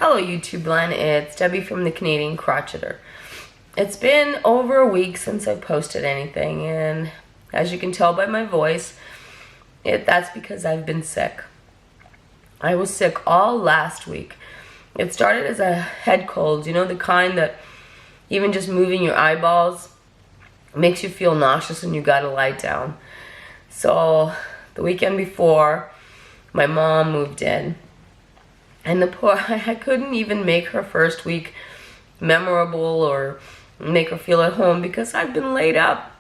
Hello YouTube land, it's Debbie from the Canadian Crocheter. It's been over a week since I've posted anything, and as you can tell by my voice, that's because I've been sick. I was sick all last week. It started as a head cold, you know, the kind that even just moving your eyeballs makes you feel nauseous and you gotta lie down. So the weekend before, my mom moved in. And the poor, I couldn't even make her first week memorable or make her feel at home because I've been laid up.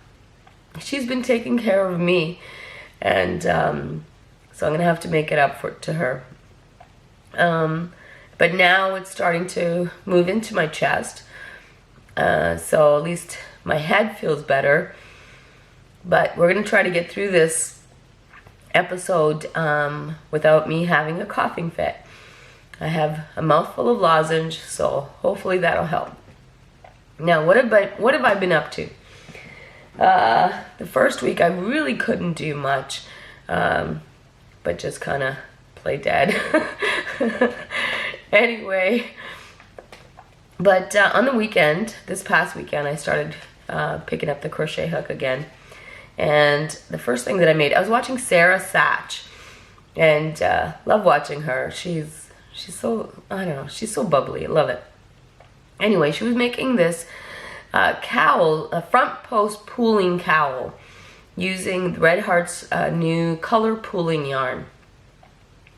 She's been taking care of me. And so I'm going to have to make it up to her. But now it's starting to move into my chest. So at least my head feels better. But we're going to try to get through this episode without me having a coughing fit. I have a mouthful of lozenge, so hopefully that'll help. Now, what have I been up to? The first week I really couldn't do much, but just kind of play dead. Anyway, but on the weekend, this past weekend, I started picking up the crochet hook again. And the first thing that I made, I was watching Sara Sach, and love watching her. She's so, I don't know, she's so bubbly. I love it. Anyway, she was making this cowl, a front post pooling cowl, using Red Heart's new color pooling yarn.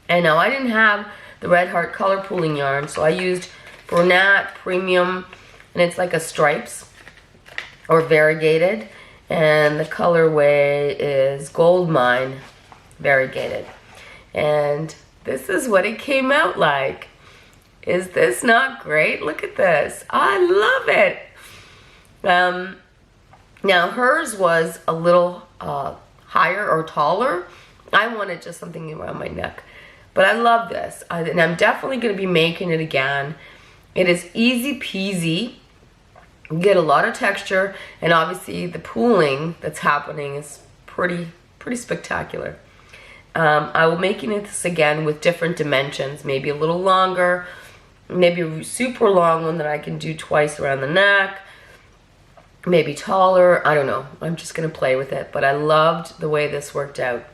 And now I didn't have the Red Heart color pooling yarn, so I used Brunette Premium, and it's like a stripes or variegated, and the colorway is Gold Mine variegated. And this is what it came out like. Is this not great? Look at this. I love it. Now hers was a little higher or taller. I wanted just something around my neck. But I love this. And I'm definitely going to be making it again. It is easy peasy. You get a lot of texture. And obviously the pooling that's happening is pretty spectacular. I will making this again with different dimensions, maybe a little longer, maybe a super long one that I can do twice around the neck, maybe taller, I don't know. I'm just going to play with it, but I loved the way this worked out.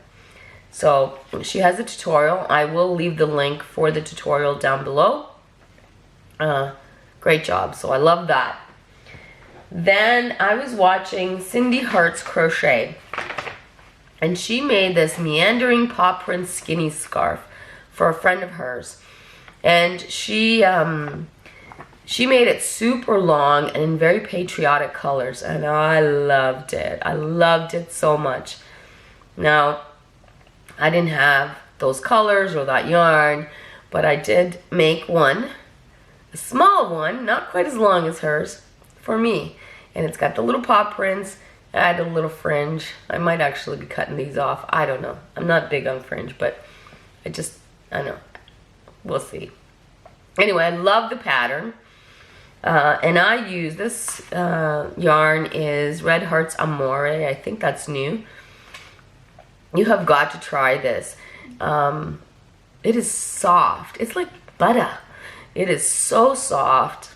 So she has a tutorial. I will leave the link for the tutorial down below. Great job. So I love that. Then I was watching Cindy Hart's Crochet. And she made this Meandering Paw print skinny scarf for a friend of hers. And she made it super long and in very patriotic colors. And I loved it. I loved it so much. Now, I didn't have those colors or that yarn, but I did make one, a small one, not quite as long as hers, for me. And it's got the little paw prints. I added a little fringe. I might actually be cutting these off. I don't know. I'm not big on fringe, but I know. We'll see. Anyway, I love the pattern. And I use this yarn is Red Heart's Amore. I think that's new. You have got to try this. It is soft. It's like butter. It is so soft.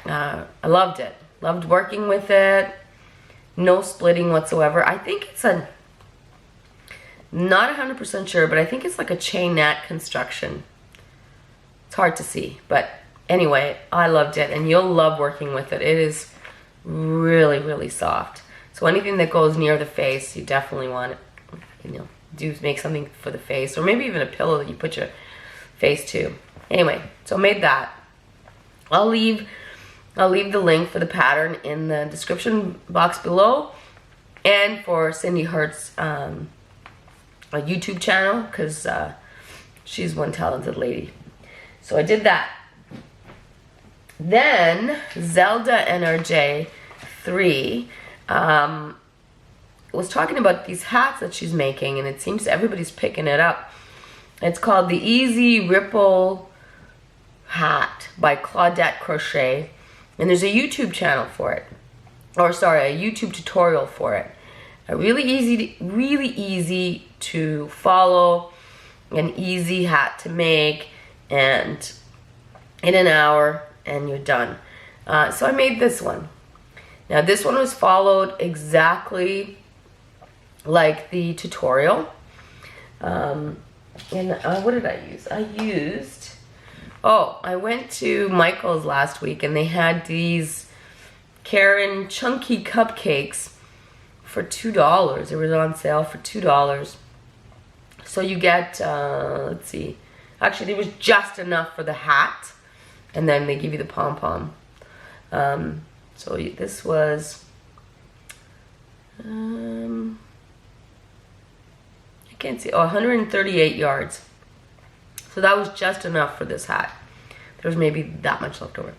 I loved it. Loved working with it. No splitting whatsoever. I think it's not 100% sure, but I think it's like a chainette construction. It's hard to see, but anyway, I loved it, and you'll love working with it. It is really soft. So anything that goes near the face, you definitely want to, do make something for the face, or maybe even a pillow that you put your face to. Anyway, so I made that. I'll leave the link for the pattern in the description box below, and for Cindy Hart's YouTube channel, because she's one talented lady. So I did that. Then Zelda NRJ 3 was talking about these hats that she's making, and it seems everybody's picking it up. It's called the Easy Ripple Hat by Claudette Crochet. And there's a YouTube channel for it. Or sorry, a YouTube tutorial for it. Really easy to follow, an easy hat to make, and in an hour and you're done. So I made this one. Now this one was followed exactly like the tutorial. And what did I use? I went to Michael's last week and they had these Karen chunky cupcakes for $2. It was on sale for $2. So you get, let's see, actually there was just enough for the hat, and then they give you the pom-pom. So this was, I can't see, 138 yards. So that was just enough for this hat. There was maybe that much left over.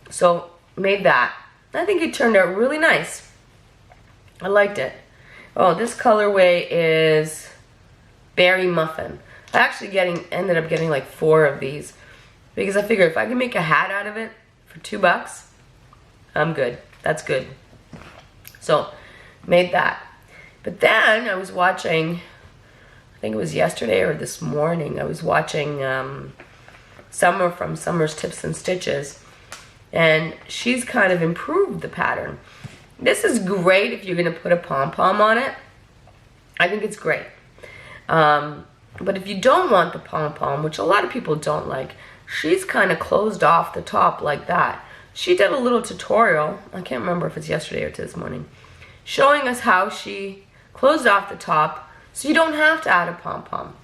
So made that. I think it turned out really nice. I liked it. Oh, this colorway is Berry Muffin. I actually ended up getting like 4 of these because I figured if I can make a hat out of it for $2, I'm good. That's good. So made that. But then I was watching, I think it was yesterday or this morning, I was watching Summer from Summer's Tips and Stitches, and she's kind of improved the pattern. This is great if you're going to put a pom-pom on it. I think it's great. But if you don't want the pom-pom, which a lot of people don't like, she's kind of closed off the top like that. She did a little tutorial, I can't remember if it's yesterday or this morning, showing us how she closed off the top so you don't have to add a pom-pom.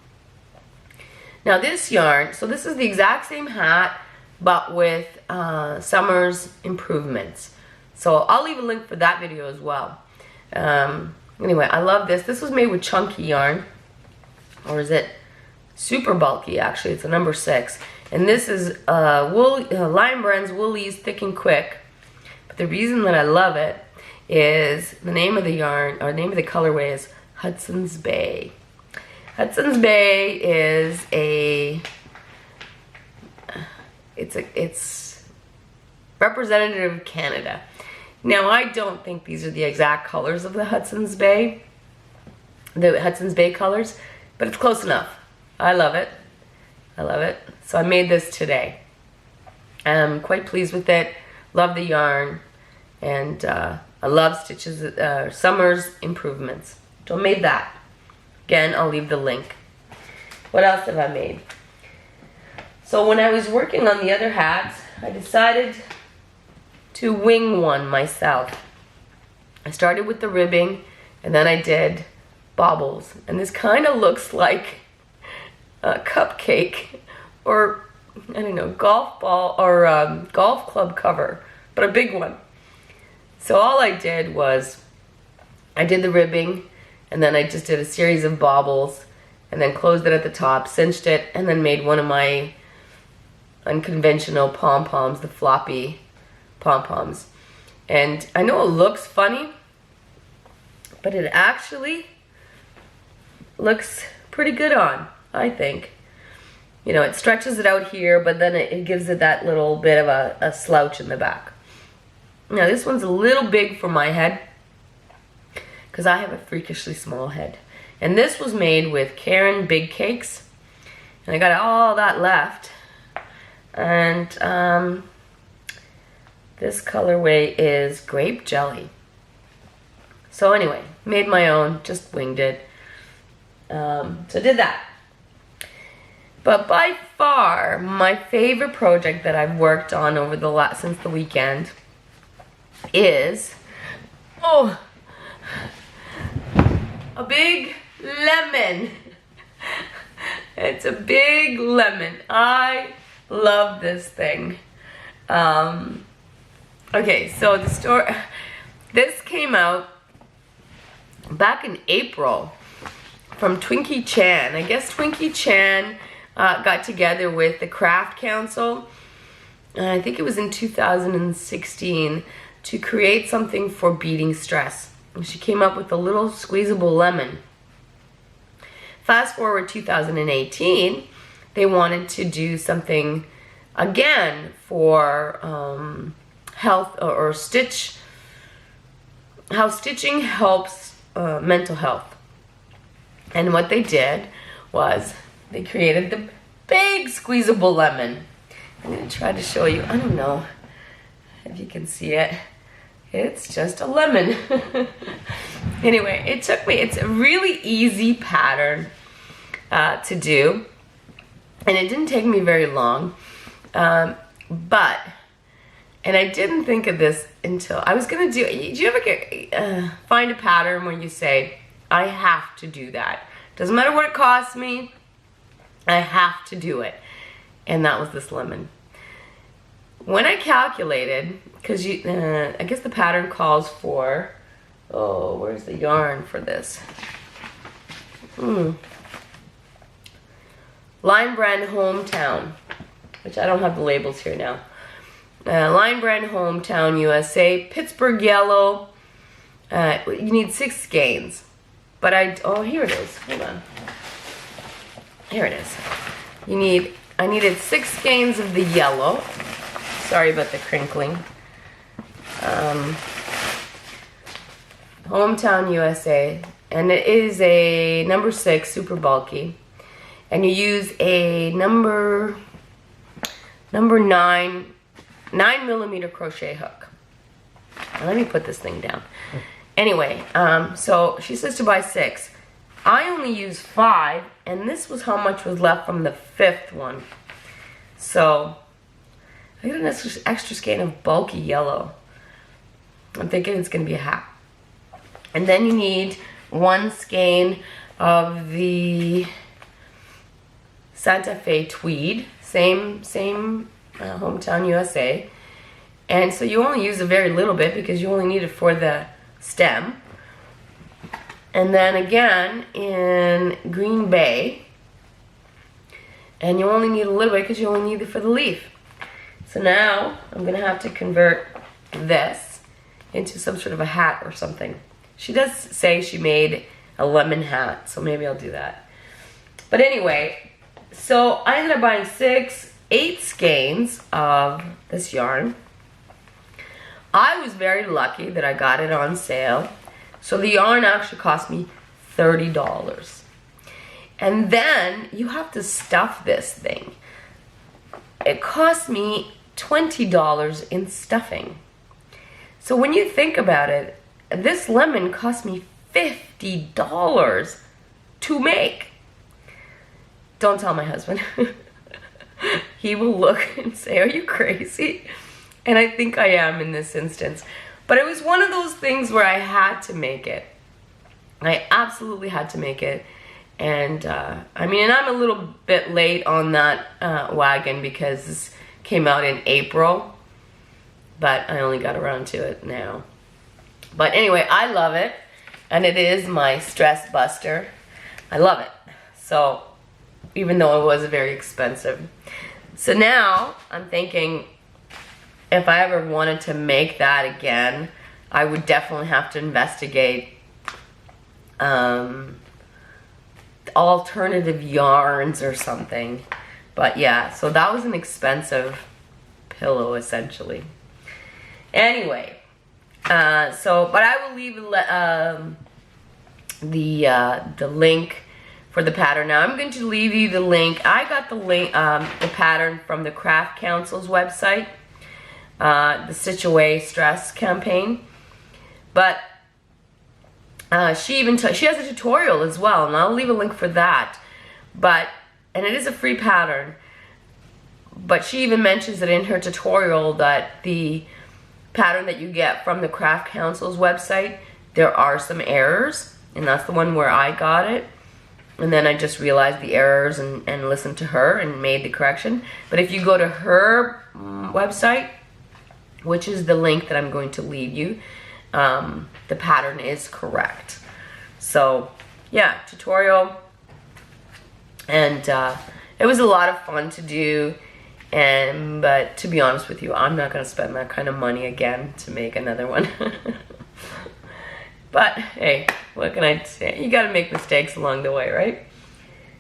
Now this yarn, so this is the exact same hat, but with Summer's improvements. So I'll leave a link for that video as well. Anyway, I love this. This was made with chunky yarn. Or is it super bulky? Actually, it's a number 6. And this is Lion Brand's Woolies Thick and Quick. But the reason that I love it is the name of the yarn, or the name of the colorway is Hudson's Bay. Hudson's Bay is it's representative of Canada. Now, I don't think these are the exact colors of the Hudson's Bay colors, but it's close enough. I love it. I love it. So I made this today. I'm quite pleased with it. Love the yarn. And I love Summer's improvements. So I made that. Again, I'll leave the link. What else have I made? So when I was working on the other hats, I decided to wing one myself. I started with the ribbing, and then I did baubles. And this kind of looks like a cupcake, or I don't know, golf ball or golf club cover, but a big one. So all I did was I did the ribbing, and then I just did a series of baubles, and then closed it at the top, cinched it, and then made one of my unconventional pom-poms, the floppy pom-poms. And I know it looks funny, but it actually looks pretty good on, I think. You know, it stretches it out here, but then it gives it that little bit of a slouch in the back. Now this one's a little big for my head, because I have a freakishly small head. And this was made with Karen Big Cakes, and I got all that left. And this colorway is Grape Jelly. So anyway, made my own, just winged it. So did that. But by far, my favorite project that I've worked on over since the weekend is, a big lemon. It's a big lemon. I love this thing. Okay, so this came out back in April from Twinkie Chan. I guess Twinkie Chan got together with the Craft Council, and I think it was in 2016, to create something for beating stress. And she came up with a little squeezable lemon. Fast forward 2018, they wanted to do something again for health or how stitching helps mental health. And what they did was they created the big squeezable lemon. I'm gonna try to show you. I don't know if you can see it. It's just a lemon. Anyway, it took me, it's a really easy pattern to do. And it didn't take me very long. And I didn't think of this until I was gonna do, do you ever get, find a pattern where you say, I have to do that. Doesn't matter what it costs me, I have to do it. And that was this lemon. When I calculated, because I guess the pattern calls for, oh, where's the yarn for this? Line Brand Hometown, which I don't have the labels here now. Line Brand Hometown USA, Pittsburgh Yellow. You need 6 skeins. But oh, here it is. Hold on. Here it is. I needed 6 skeins of the yellow. Sorry about the crinkling. Hometown USA. And it is a number 6, super bulky. And you use a number 9 millimeter crochet hook. Now, let me put this thing down. Anyway, so she says to buy 6. I only used 5, and this was how much was left from the 5th one. So I got an extra skein of bulky yellow. I'm thinking it's gonna be a hat. And then you need 1 skein of the Santa Fe tweed, same Hometown USA. And so you only use a very little bit because you only need it for the stem. And then again in Green Bay, and you only need a little bit because you only need it for the leaf. So now I'm gonna have to convert this into some sort of a hat or something. She does say she made a lemon hat, so maybe I'll do that. But anyway, so I ended up buying 8 skeins of this yarn. I was very lucky that I got it on sale. So the yarn actually cost me $30. And then you have to stuff this thing. It cost me $20 in stuffing. So when you think about it, this lemon cost me $50 to make. Don't tell my husband. He will look and say, are you crazy? And I think I am in this instance. But it was one of those things where I had to make it. I absolutely had to make it. And I mean, and I'm a little bit late on that wagon because this came out in April. But I only got around to it now. But anyway, I love it. And it is my stress buster. I love it. So, even though it was very expensive. So now, I'm thinking, if I ever wanted to make that again, I would definitely have to investigate alternative yarns or something. But yeah, so that was an expensive pillow, essentially. Anyway, but I will leave the link for the pattern. Now I'm going to leave you the link. I got the link, the pattern from the Craft Council's website, the Stitch Away Stress campaign. But she has a tutorial as well, and I'll leave a link for that. And it is a free pattern. But she even mentions that in her tutorial that the pattern that you get from the Craft Council's website, there are some errors, and that's the one where I got it. And then I just realized the errors and listened to her and made the correction. But if you go to her website, which is the link that I'm going to leave you, the pattern is correct. So yeah, tutorial. And it was a lot of fun to do. But to be honest with you, I'm not going to spend that kind of money again to make another one. But hey, what can I say? You got to make mistakes along the way, right?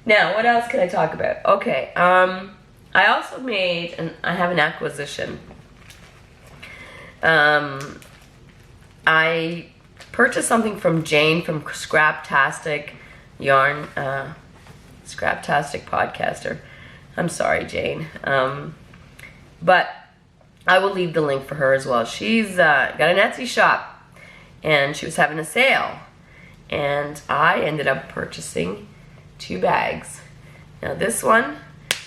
Now, what else can I talk about? Okay, I also made, I have an acquisition. I purchased something from Jane from Scraptastic Yarn, Scraptastic Podcaster. I'm sorry, Jane. But I will leave the link for her as well. She's got an Etsy shop, and she was having a sale. And I ended up purchasing 2 bags. Now this one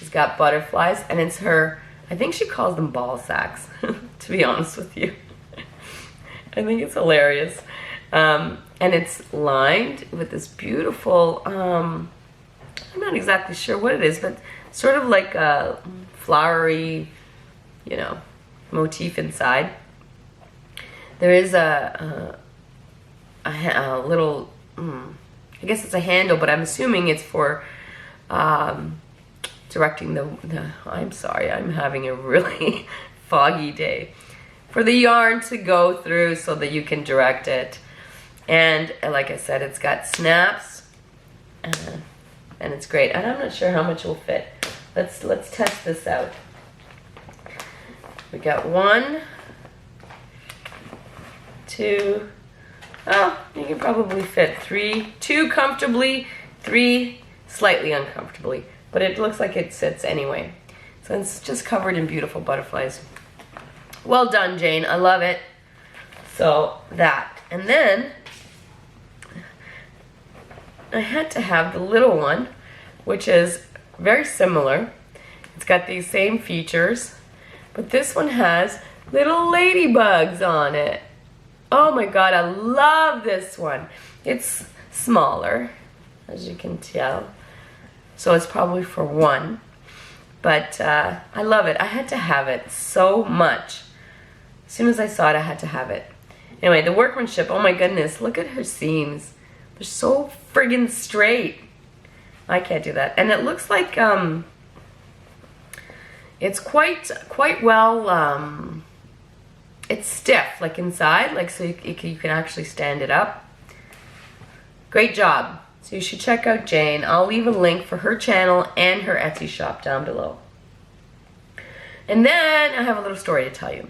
has got butterflies, and it's her, I think she calls them ball sacks, to be honest with you. I think it's hilarious. And it's lined with this beautiful, I'm not exactly sure what it is, but sort of like a flowery, you know, motif inside. There is a little, I guess it's a handle, but I'm assuming it's for directing the I'm sorry, I'm having a really foggy day. For the yarn to go through so that you can direct it. And like I said, it's got snaps, and it's great. And I'm not sure how much will fit. Let's test this out. We got 1, 2, oh, you can probably fit 3, 2 comfortably, 3 slightly uncomfortably, but it looks like it sits anyway. So it's just covered in beautiful butterflies. Well done, Jane, I love it. So that, and then I had to have the little one, which is very similar. It's got these same features, but this one has little ladybugs on it. Oh my God, I love this one. It's smaller, as you can tell. So it's probably for 1. But I love it. I had to have it so much. As soon as I saw it, I had to have it. Anyway, the workmanship, oh my goodness, look at her seams. They're so friggin' straight. I can't do that. And it looks like it's quite well, it's stiff, like inside, like so you can actually stand it up. Great job. So you should check out Jane. I'll leave a link for her channel and her Etsy shop down below. And then I have a little story to tell you.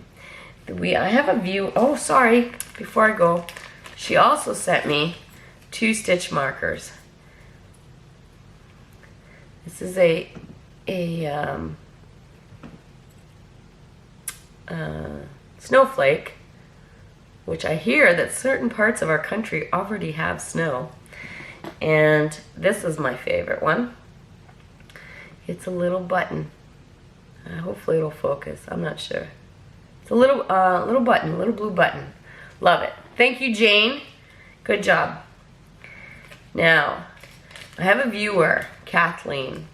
I have a view, oh sorry, before I go, she also sent me 2 stitch markers. This is a snowflake, which I hear that certain parts of our country already have snow. And this is my favorite one. It's a little button. Hopefully it'll focus. I'm not sure. It's a little button, a little blue button. Love it. Thank you, Jane. Good job. Now, I have a viewer, Kathleen.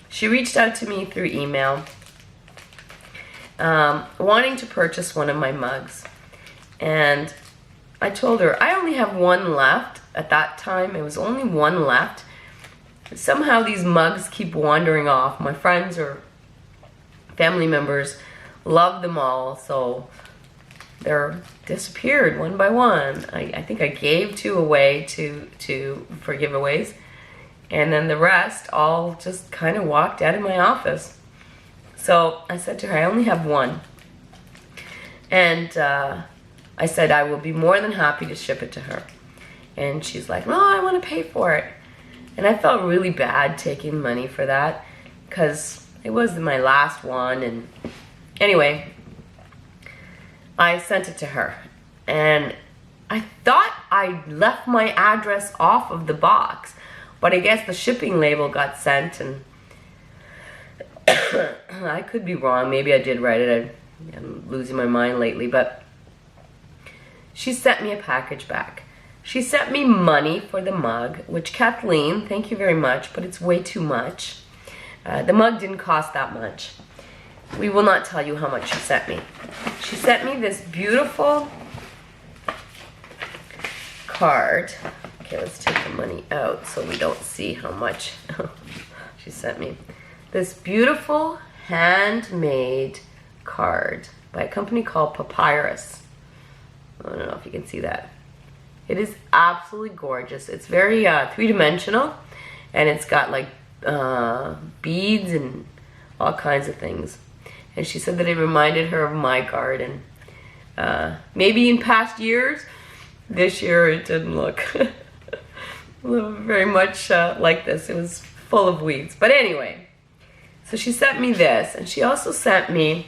She reached out to me through email, wanting to purchase one of my mugs. And I told her I only have 1 left. At that time, it was only 1 left. Somehow these mugs keep wandering off. My friends or family members love them all, so they're disappeared one by one. I think I gave 2 away for giveaways, and then the rest all just kind of walked out of my office. So I said to her, I only have 1. And I said I will be more than happy to ship it to her. And she's like, no, I want to pay for it. And I felt really bad taking money for that, because it was my last one. And anyway, I sent it to her. And I thought I left my address off of the box, but I guess the shipping label got sent, and I could be wrong. Maybe I did write it. I'm losing my mind lately, but she sent me a package back. She sent me money for the mug, which, Kathleen, thank you very much, but it's way too much. The mug didn't cost that much. We will not tell you how much she sent me. She sent me this beautiful card. Okay, let's take the money out so we don't see how much she sent me. This beautiful handmade card by a company called Papyrus. I don't know if you can see that. It is absolutely gorgeous. It's very 3-dimensional, and it's got like beads and all kinds of things. And she said that it reminded her of my garden. Maybe in past years, this year it didn't look very much like this. It was full of weeds. But anyway, so she sent me this, and she also sent me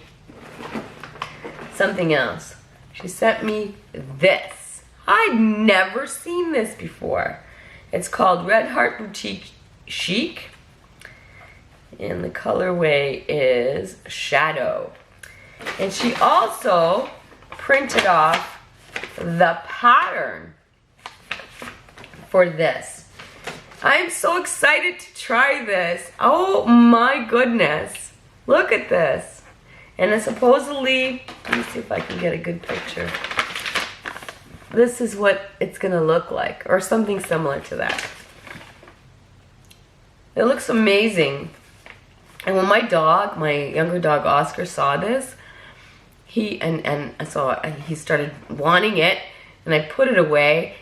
something else. She sent me this. I'd never seen this before. It's called Red Heart Boutique Chic. And the colorway is Shadow. And she also printed off the pattern for this. I'm so excited to try this. Oh my goodness. Look at this. And it's supposedly, let me see if I can get a good picture. This is what it's gonna look like, or something similar to that. It looks amazing. And when my dog, my younger dog Oscar, saw this, he started wanting it, and I put it away,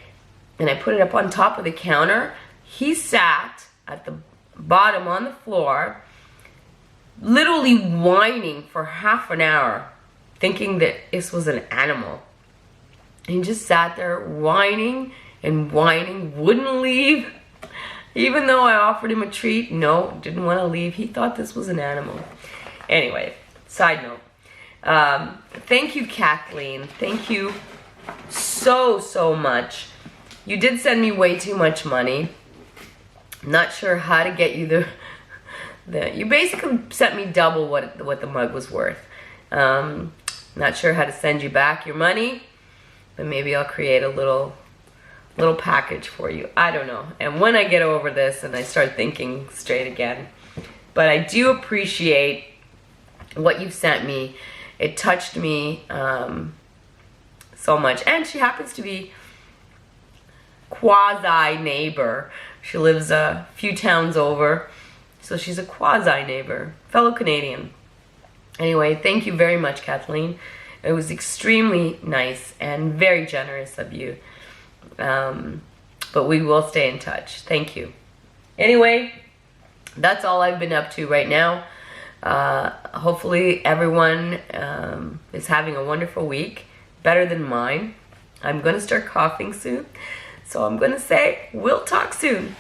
and I put it up on top of the counter. He sat at the bottom on the floor, literally whining for half an hour, thinking that this was an animal. He just sat there whining and whining, wouldn't leave. Even though I offered him a treat, no, didn't want to leave. He thought this was an animal. Anyway, side note. Thank you, Kathleen. Thank you so much. You did send me way too much money. Not sure how to get you you basically sent me double what the mug was worth. Not sure how to send you back your money, but maybe I'll create a little package for you. I don't know. And when I get over this and I start thinking straight again. But I do appreciate what you've sent me. It touched me so much. And she happens to be quasi neighbor. She lives a few towns over. So she's a quasi neighbor, fellow Canadian. Anyway, thank you very much, Kathleen. It was extremely nice and very generous of you. But we will stay in touch. Thank you. Anyway, that's all I've been up to right now. Hopefully everyone is having a wonderful week, better than mine. I'm going to start coughing soon. So I'm going to say, we'll talk soon.